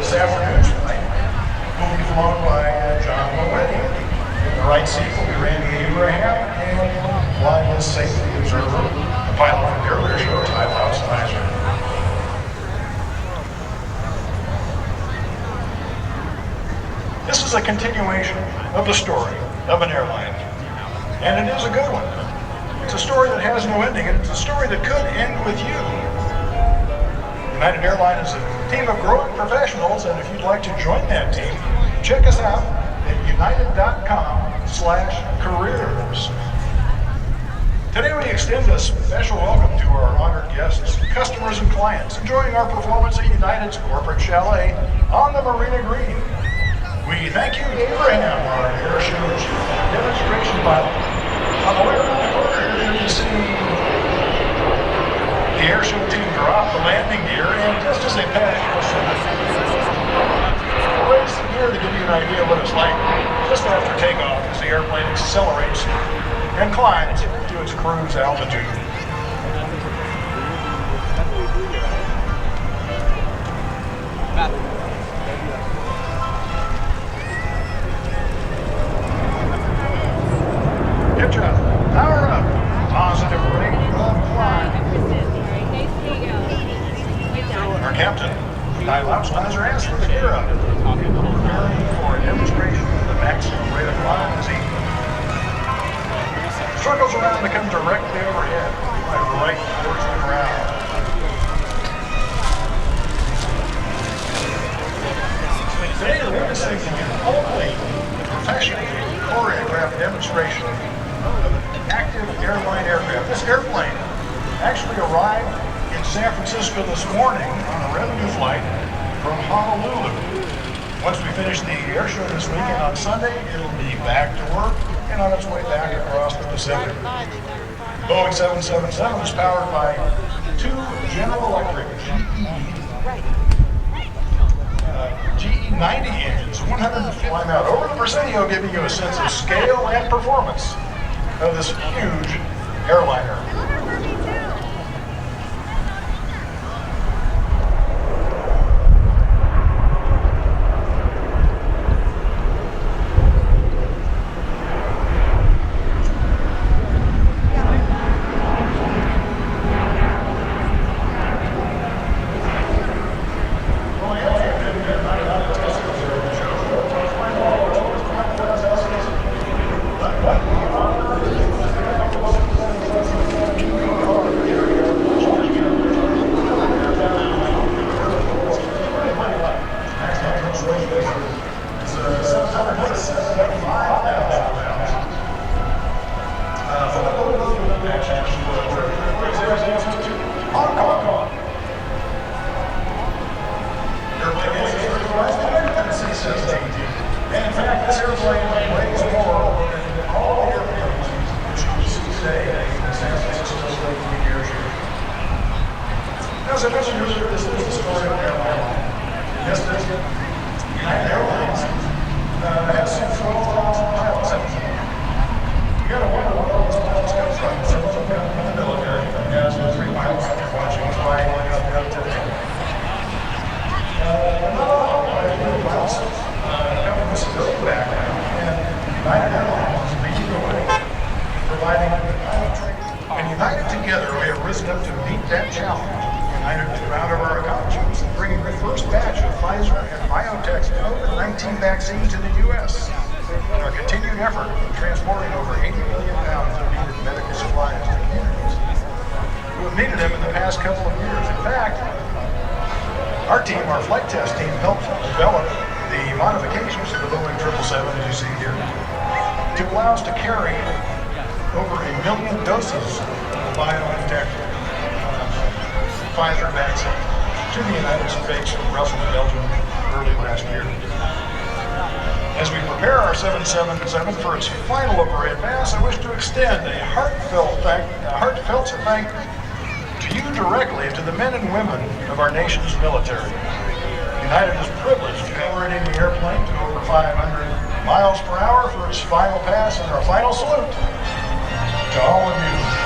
this afternoon's flight will be flown by John Moetti. In the right seat will be Randy Abraham, and flying as safety observer, the pilot from the earlier show, Ty Lausizer. This is a continuation of the story of an airline, and it is a good one. It's a story that has no ending, and it's a story that could end with you. United Airlines is a team of growing professionals, and if you'd like to join that team, check us out at united.com/careers. Today we extend a special welcome to our honored guests, customers, and clients enjoying our performance at United's corporate chalet on the Marina Green. We thank you, Abraham, our airshow demonstration pilot. On the way around the corner, you're going to see the airshow team drop the landing gear, and just as they pass, we'll raise the gear to give you an idea of what it's like just after takeoff as the airplane accelerates and climbs to its cruise altitude. Good job. Power up. Positive rate of climb. Our captain, Ty Lausizer, asked for the gear up. Preparing for a demonstration of the maximum rate of climb as he circles around to come directly overhead, right towards the ground. Today we're witnessing an only professionally choreographed demonstration of an active airline aircraft. This airplane actually arrived in San Francisco this morning on a revenue flight from Honolulu. Once we finish the air show this weekend on Sunday, it'll be back to work and on its way back across the Pacific. Boeing 777 is powered by two General Electric GE90 engines, 100 flying out over the Presidio, giving you a sense of scale and performance of this huge airliner. And in fact, this airplane weighs more than all the airplanes you see today in San Francisco Air Show. Now, as I mentioned earlier, this is the story of an airline. Yes, United Airlines has sent 12,000 pilots. You gotta wonder what all these pilots come from. Some of them come from the military. As the three pilots that you're watching flying up today. Not all pilots come from a civilian background, and United Airlines is leading the way, providing pilot training. And United together, we have risen up to meet that challenge. United is proud of our accomplishments in bringing the first batch of Pfizer and BioNTech's COVID-19 vaccine to the U.S. and our continued effort in transporting over 80 million pounds of needed medical supplies to communities who have needed them in the past couple of years. In fact, our team, our flight test team, helped develop the modifications to the Boeing 777, as you see here, to allow us to carry over 1 million doses of BioNTech Pfizer vaccine to the United States from Brussels, Belgium, early last year. As we prepare our 777 for its final overhead pass, I wish to extend a heartfelt thank to you directly, to the men and women of our nation's military. United is privileged to accelerating the airplane to over 500 miles per hour for its final pass, and our final salute to all of you.